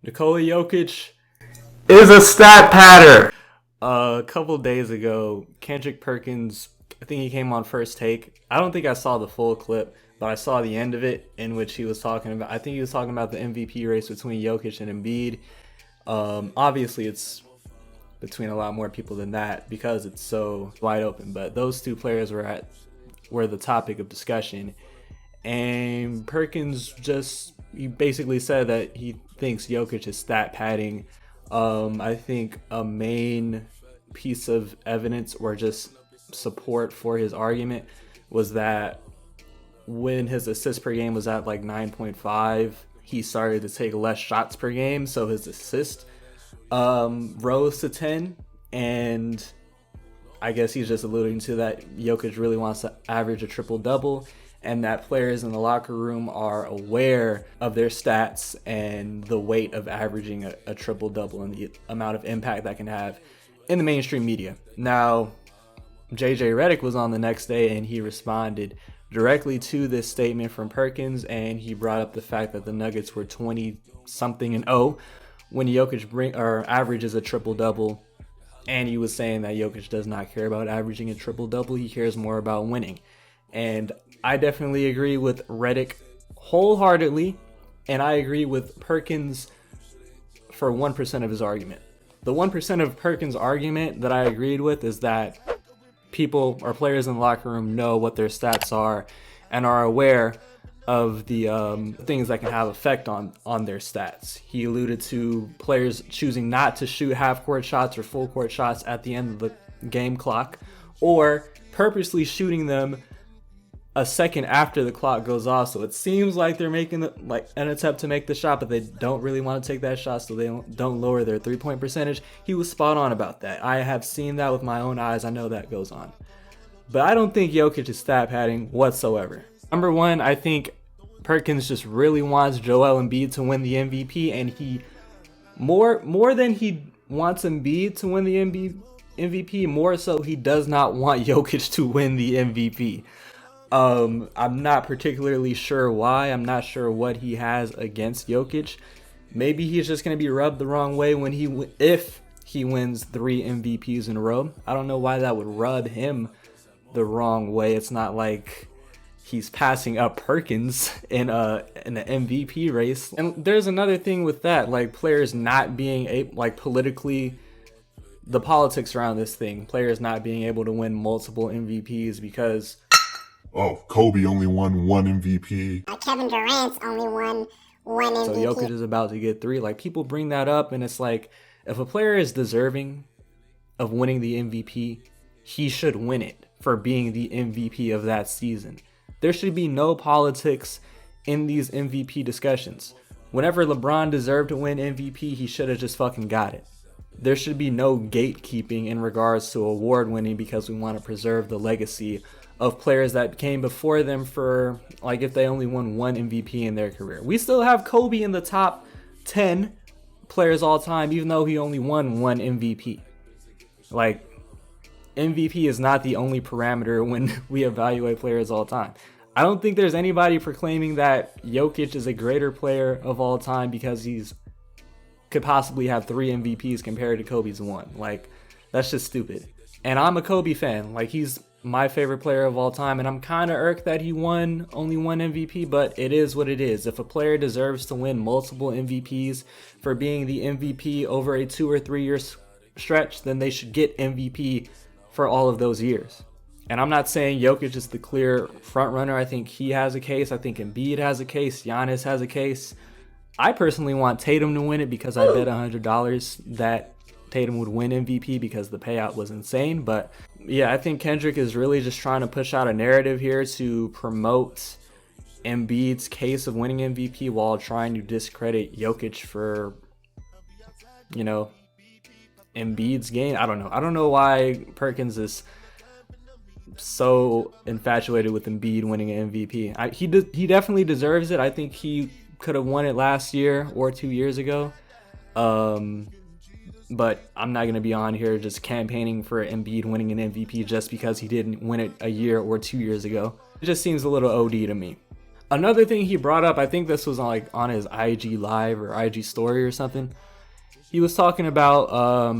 Nikola Jokic is a stat pattern. a couple days ago, Kendrick Perkins, I think he came on First Take. I don't think I saw the full clip, but I saw the end of it in which he was talking about, I think he was talking about the MVP race between Jokic and Embiid. Obviously, it's between a lot more people than that because it's so wide open, but those two players were the topic of discussion. And Perkins he basically said that he thinks Jokic is stat padding. I think a main piece of evidence or just support for his argument was that when his assists per game was at like 9.5, he started to take less shots per game, so his assist rose to 10. And I guess he's just alluding to that Jokic really wants to average a triple-double, and that players in the locker room are aware of their stats and the weight of averaging a triple-double and the amount of impact that can have in the mainstream media. Now, JJ Redick was on the next day and he responded directly to this statement from Perkins, and he brought up the fact that the Nuggets were 20-something-0 when Jokic averages a triple-double, and he was saying that Jokic does not care about averaging a triple-double. He cares more about winning. And I definitely agree with Redick wholeheartedly, and I agree with Perkins for 1% of his argument. The 1% of Perkins' argument that I agreed with is that people or players in the locker room know what their stats are and are aware of the things that can have effect on their stats. He alluded to players choosing not to shoot half-court shots or full-court shots at the end of the game clock, or purposely shooting them a second after the clock goes off. So it seems like they're making an attempt to make the shot, but they don't really want to take that shot, so they don't lower their three-point percentage. He was spot on about that. I have seen that with my own eyes. I know that goes on. But I don't think Jokic is stat padding whatsoever. Number one, I think Perkins just really wants Joel Embiid to win the MVP, and he more than he wants Embiid to win the MVP, more so he does not want Jokic to win the MVP. I'm not particularly sure why. I'm not sure what he has against Jokic. Maybe he's just going to be rubbed the wrong way if he wins 3 MVPs in a row. I don't know why that would rub him the wrong way. It's not like he's passing up Perkins in an MVP race. And there's another thing with that, like players not being able, like politically, the politics around this thing, players not being able to win multiple MVPs because Kobe only won 1 MVP. Kevin Durant's only won 1 MVP. So Jokic is about to get 3. Like, people bring that up, and it's like, if a player is deserving of winning the MVP, he should win it for being the MVP of that season. There should be no politics in these MVP discussions. Whenever LeBron deserved to win MVP, he should have just fucking got it. There should be no gatekeeping in regards to award winning because we want to preserve the legacy of players that came before them for, like, if they only won 1 MVP in their career. We still have Kobe in the top 10 players all time, even though he only won 1 MVP. Like, MVP is not the only parameter when we evaluate players all time. I don't think there's anybody proclaiming that Jokic is a greater player of all time because could possibly have 3 MVPs compared to Kobe's 1. Like, that's just stupid. And I'm a Kobe fan. Like, he's my favorite player of all time, and I'm kind of irked that he won only 1 MVP, but it is what it is. If a player deserves to win multiple MVPs for being the MVP over a 2 or 3 year stretch, then they should get MVP for all of those years. And I'm not saying Jokic is the clear front runner. I think he has a case. I think Embiid has a case. Giannis has a case. I personally want Tatum to win it because I bet $100 that Tatum would win MVP because the payout was insane. But yeah, I think Kendrick is really just trying to push out a narrative here to promote Embiid's case of winning MVP while trying to discredit Jokic for, Embiid's game. I don't know why Perkins is so infatuated with Embiid winning an MVP. He definitely deserves it. I think he could have won it last year or 2 years ago. But I'm not going to be on here just campaigning for Embiid winning an MVP just because he didn't win it a year or 2 years ago. It just seems a little OD to me. Another thing he brought up, I think this was on his IG live or IG story or something. He was talking about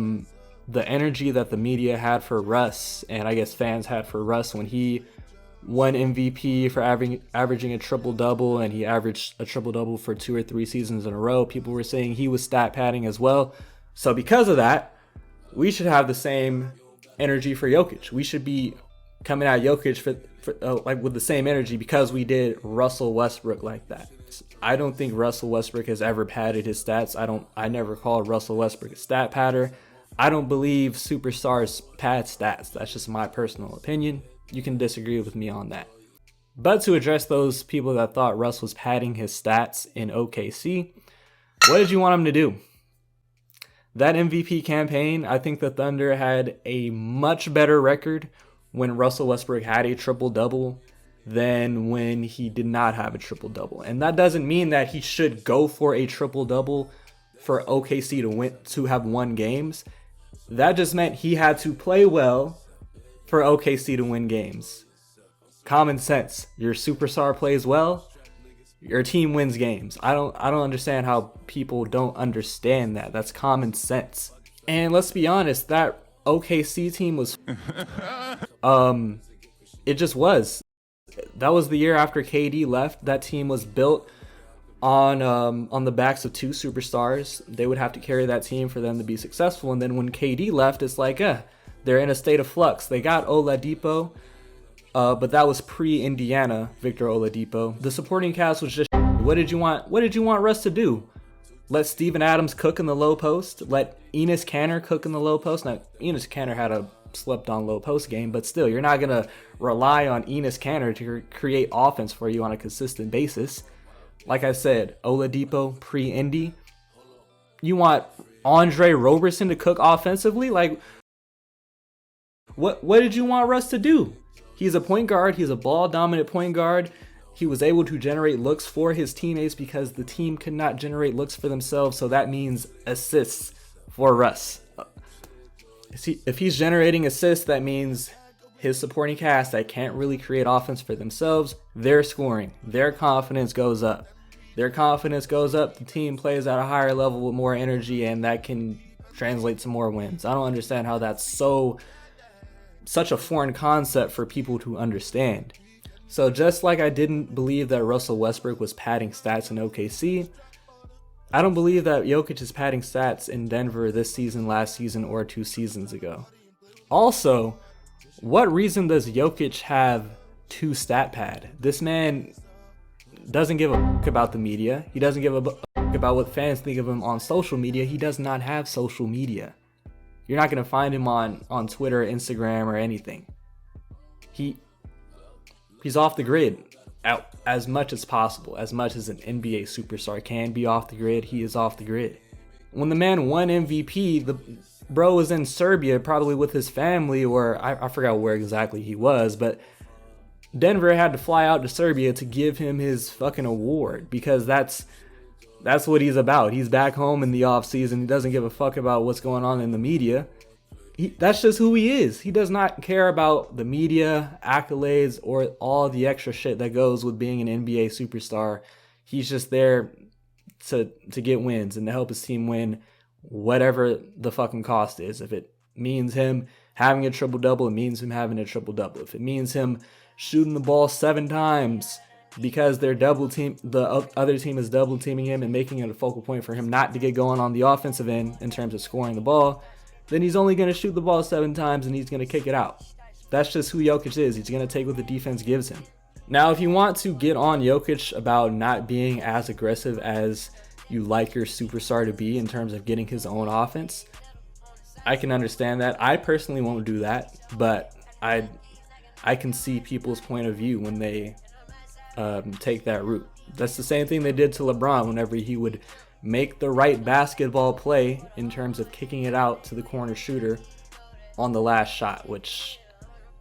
the energy that the media had for Russ, and I guess fans had for Russ when he won MVP for averaging a triple-double, and he averaged a triple-double for 2 or 3 seasons in a row. People were saying he was stat padding as well. So because of that, we should have the same energy for Jokic. We should be coming at Jokic like with the same energy because we did Russell Westbrook like that. I don't think Russell Westbrook has ever padded his stats. I never called Russell Westbrook a stat padder. I don't believe superstars pad stats. That's just my personal opinion. You can disagree with me on that. But to address those people that thought Russ was padding his stats in OKC, what did you want him to do? That MVP campaign, I think the Thunder had a much better record when Russell Westbrook had a triple-double than when he did not have a triple-double. And that doesn't mean that he should go for a triple-double for OKC to have won games. That just meant he had to play well for OKC to win games. Common sense. Your superstar plays well, your team wins games. I don't understand how people don't understand that. That's common sense. And let's be honest, that OKC team was it just was. That was the year after KD left. That team was built on the backs of 2 superstars. They would have to carry that team for them to be successful. And then when KD left, it's like, they're in a state of flux. They got Oladipo, but that was pre-Indiana Victor Oladipo. The supporting cast was just. What did you want Russ to do? Let Steven Adams cook in the low post? Let Enes Kanter cook in the low post? Now, Enes Kanter had a slept-on low post game, but still, you're not gonna rely on Enes Kanter to create offense for you on a consistent basis. Like I said, Oladipo pre-Indy. You want Andre Roberson to cook offensively? Like, what did you want Russ to do? He's a point guard. He's a ball-dominant point guard. He was able to generate looks for his teammates because the team could not generate looks for themselves. So that means assists for Russ. If he's generating assists, that means his supporting cast that can't really create offense for themselves, they're scoring. Their confidence goes up. Their confidence goes up. The team plays at a higher level with more energy, and that can translate to more wins. I don't understand how that's such a foreign concept for people to understand. So just like I didn't believe that Russell Westbrook was padding stats in OKC, I don't believe that Jokic is padding stats in Denver this season, last season, or 2 seasons ago. Also, what reason does Jokic have to stat pad? This man doesn't give a fuck about the media. He doesn't give a fuck about what fans think of him on social media. He does not have social media. You're not going to find him on Twitter, Instagram, or anything. He's off the grid out as much as possible. As much as an NBA superstar can be off the grid, he is off the grid. When the man won MVP, the bro was in Serbia, probably with his family, or I forgot where exactly he was, but Denver had to fly out to Serbia to give him his fucking award because that's what he's about. He's back home in the off season. He doesn't give a fuck about what's going on in the media. That's just who he is. He does not care about the media, accolades, or all the extra shit that goes with being an NBA superstar. He's just there to get wins and to help his team win whatever the fucking cost is. If it means him having a triple-double, it means him having a triple-double. If it means him shooting the ball 7 times because the other team is double teaming him and making it a focal point for him not to get going on the offensive end in terms of scoring the ball, then he's only going to shoot the ball 7 times and he's going to kick it out. That's just who Jokic is. He's going to take what the defense gives him. Now, if you want to get on Jokic about not being as aggressive as you like your superstar to be in terms of getting his own offense, I can understand that. I personally won't do that, but I can see people's point of view when they take that route. That's the same thing they did to LeBron whenever he would make the right basketball play in terms of kicking it out to the corner shooter on the last shot, which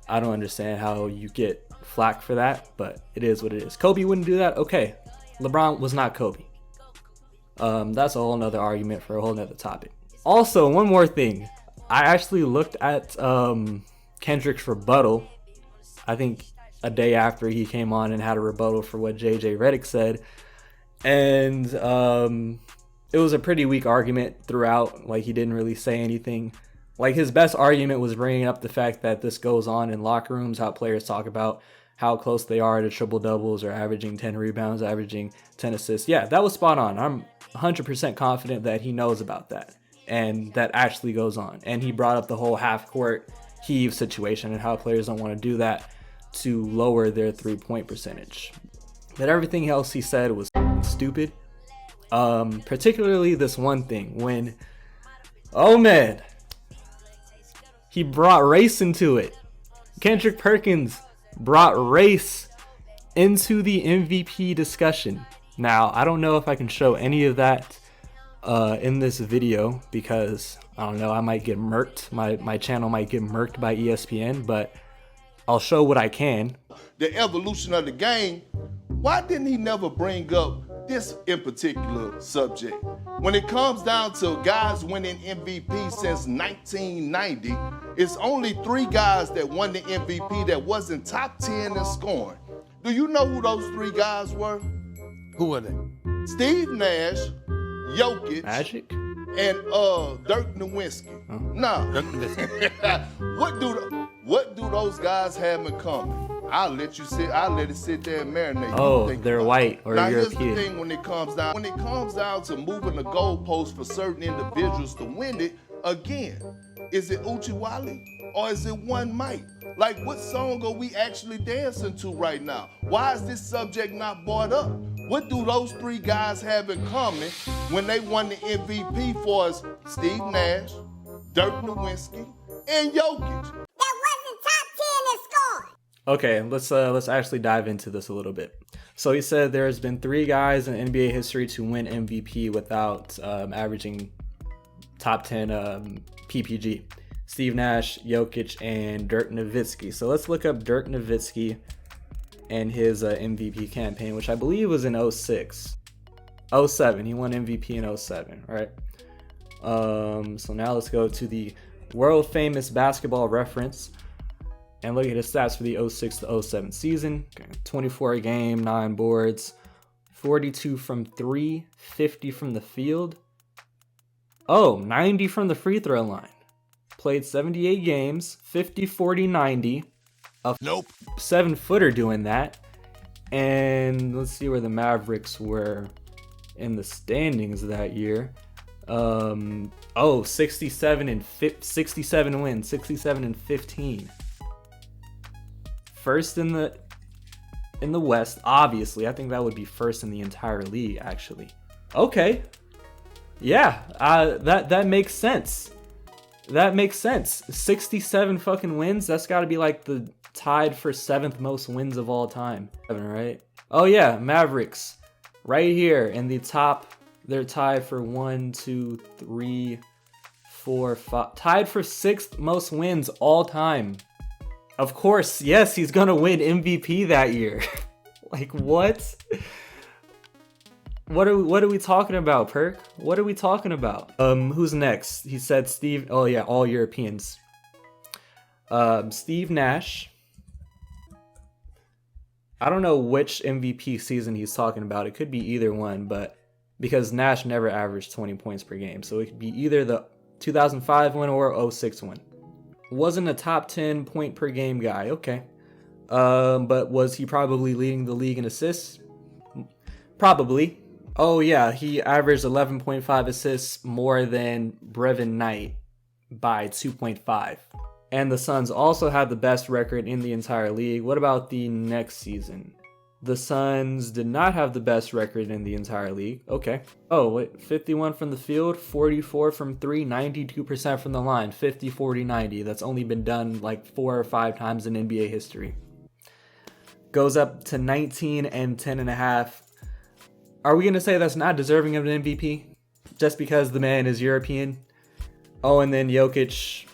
I don't understand how you get flack for that, but it is what it is. Kobe wouldn't do that? Okay. LeBron was not Kobe. That's a whole nother argument for a whole nother topic. Also, one more thing. I actually looked at Kendrick's rebuttal. I think a day after he came on and had a rebuttal for what JJ Redick said. And it was a pretty weak argument throughout. Like, he didn't really say anything. Like, his best argument was bringing up the fact that this goes on in locker rooms, how players talk about how close they are to triple doubles or averaging 10 rebounds, averaging 10 assists. Yeah, that was spot on. I'm 100% confident that he knows about that and that actually goes on. And he brought up the whole half court heave situation and how players don't want to do that to lower their 3-point percentage. But everything else he said was stupid. Particularly this one thing when, oh man, he brought race into it. Kendrick Perkins brought race into the MVP discussion. Now, I don't know if I can show any of that in this video because, I don't know, I might get murked. My channel might get murked by ESPN, but I'll show what I can. The evolution of the game, why didn't he never bring up this in particular subject? When it comes down to guys winning MVP since 1990, it's only 3 guys that won the MVP that wasn't top 10 in scoring. Do you know who those 3 guys were? Who were they? Steve Nash, Jokic, Magic? and Dirk Nowitzki. Oh. Nah. Dirk Nowitzki. What do those guys have in common? I'll let it sit there and marinate. Oh, they're white or now, European. Here's the thing: when it comes down to moving the goalpost for certain individuals to win it, again, is it Uchiwali or is it One Mike? Like, what song are we actually dancing to right now? Why is this subject not brought up? What do those 3 guys have in common when they won the MVP for us? Steve Nash, Dirk Nowitzki, and Jokic. That wasn't top 10 in scoring. Okay, let's actually dive into this a little bit. So he said there's been 3 guys in NBA history to win MVP without averaging top 10 PPG. Steve Nash, Jokic, and Dirk Nowitzki. So let's look up Dirk Nowitzki and his MVP campaign, which I believe was in 06. 07, he won MVP in 07, right? So now let's go to the world famous basketball reference and look at his stats for the 06 to 07 season. 24 a game, 9 boards, 42 from 3, 50 from the field. Oh, 90 from the free throw line. Played 78 games, 50, 40, 90. A 7-footer doing that. And let's see where the Mavericks were in the standings that year. 67 wins, 67 and 15. First in the West, obviously. I think that would be first in the entire league, actually. Okay. Yeah, that makes sense. That makes sense. 67 fucking wins. That's got to be like the tied for 7th most wins of all time, right? Oh yeah, Mavericks, right here in the top. They're tied for 1, 2, 3, 4, 5. Tied for 6th most wins all time. Of course, yes, he's gonna win MVP that year. Like what? What are we talking about, Perk? What are we talking about? Who's next? He said Steve. Oh yeah, all Europeans. Steve Nash. I don't know which MVP season he's talking about. It could be either one, but because Nash never averaged 20 points per game, so it could be either the 2005 one or 06 one. Wasn't a top 10 point per game guy. Okay. But was he probably leading the league in assists? Probably. Oh yeah, he averaged 11.5 assists more than Brevin Knight by 2.5. And the Suns also had the best record in the entire league. What about the next season? The Suns did not have the best record in the entire league. Okay. Oh, wait, 51 from the field, 44 from 3, 92% from the line, 50, 40, 90. That's only been done like 4 or 5 times in NBA history. Goes up to 19 and 10.5. Are we going to say that's not deserving of an MVP? Just because the man is European? Oh, and then Jokic,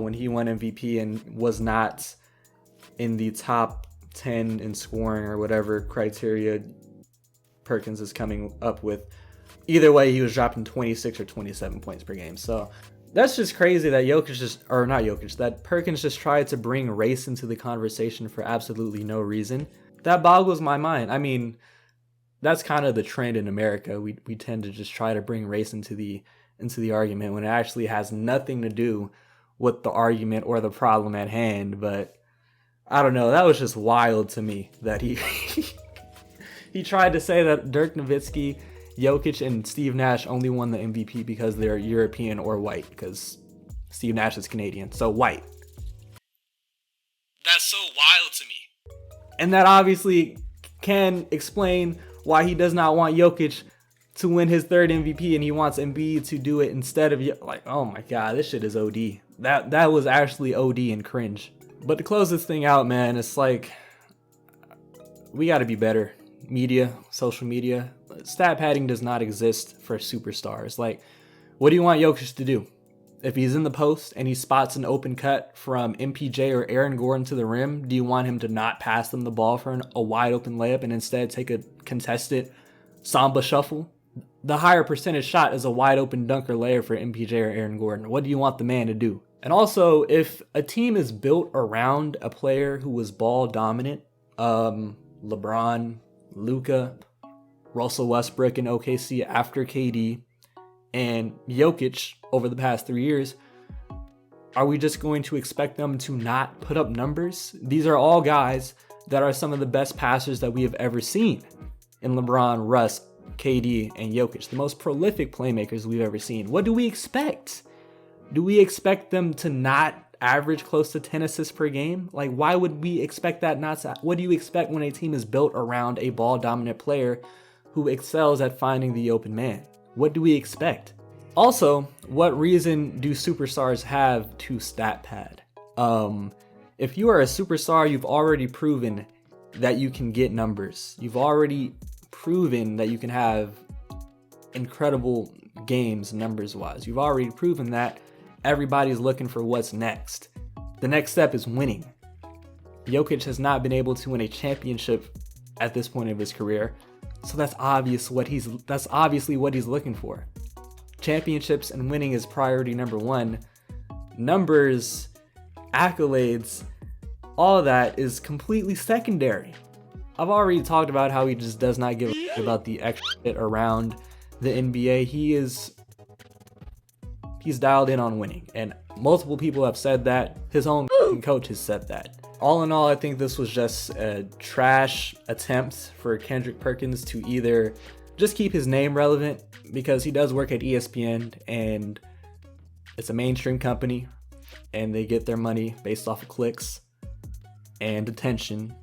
when he won MVP and was not in the top 10 in scoring or whatever criteria Perkins is coming up with. Either way, he was dropping 26 or 27 points per game. So That's just crazy that that Perkins just tried to bring race into the conversation for absolutely no reason. That boggles my mind. I mean, that's kind of the trend in America. We tend to just try to bring race into the argument when it actually has nothing to do with the argument or the problem at hand. But I don't know. That was just wild to me that he he tried to say that Dirk Nowitzki, Jokic, and Steve Nash only won the MVP because they're European or white, because Steve Nash is Canadian, so white. That's so wild to me. And that obviously can explain why he does not want Jokic to win his third MVP and he wants Embiid to do it instead of, like, oh my god, this shit is OD. That was actually OD and cringe. But to close this thing out, man, it's like, we gotta be better. Media, social media, stat padding does not exist for superstars. Like, what do you want Jokic to do? If he's in the post and he spots an open cut from MPJ or Aaron Gordon to the rim, do you want him to not pass them the ball for a wide open layup and instead take a contested Samba shuffle? The higher percentage shot is a wide open dunker layup for MPJ or Aaron Gordon. What do you want the man to do? And also, if a team is built around a player who was ball dominant, LeBron, Luka, Russell Westbrook in OKC after KD, and Jokic over the past 3 years, are we just going to expect them to not put up numbers? These are all guys that are some of the best passers that we have ever seen in LeBron, Russ, KD, and Jokic, the most prolific playmakers we've ever seen. What do we expect? Do we expect them to not average close to 10 assists per game? Like, why would we expect that not to? What do you expect when a team is built around a ball dominant player who excels at finding the open man? What do we expect? Also, what reason do superstars have to stat pad? If you are a superstar, you've already proven that you can get numbers. You've already proven that you can have incredible games numbers wise. You've already proven that. Everybody's looking for what's next. The next step is winning. Jokic has not been able to win a championship at this point of his career, so that's obviously what he's looking for. Championships and winning is priority number one. Numbers, accolades, all of that is completely secondary. I've already talked about how he just does not give a shit about the extra shit around the NBA. He's dialed in on winning, and multiple people have said that. His own coach has said that. All in all, I think this was just a trash attempt for Kendrick Perkins to either just keep his name relevant, because he does work at ESPN and it's a mainstream company and they get their money based off of clicks and attention.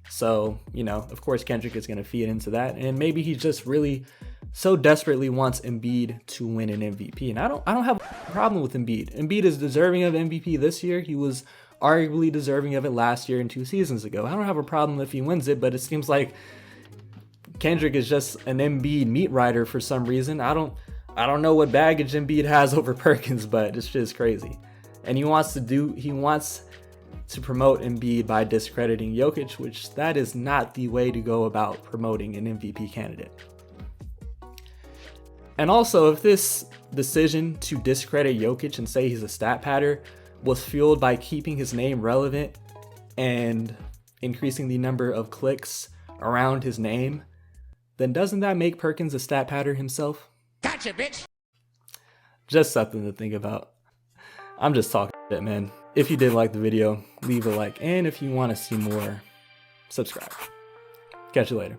So, of course Kendrick is going to feed into that, and maybe he just really so desperately wants Embiid to win an MVP. And I don't have a problem with Embiid. Embiid is deserving of MVP this year. He was arguably deserving of it last year and 2 seasons ago. I don't have a problem if he wins it, but it seems like Kendrick is just an Embiid meat rider for some reason. I don't know what baggage Embiid has over Perkins, but it's just crazy. And he wants to promote Embiid by discrediting Jokic, which that is not the way to go about promoting an MVP candidate. And also, if this decision to discredit Jokic and say he's a stat padder was fueled by keeping his name relevant and increasing the number of clicks around his name, then doesn't that make Perkins a stat padder himself? Gotcha, bitch! Just something to think about. I'm just talking shit, man. If you did like the video, leave a like, and if you want to see more, subscribe. Catch you later.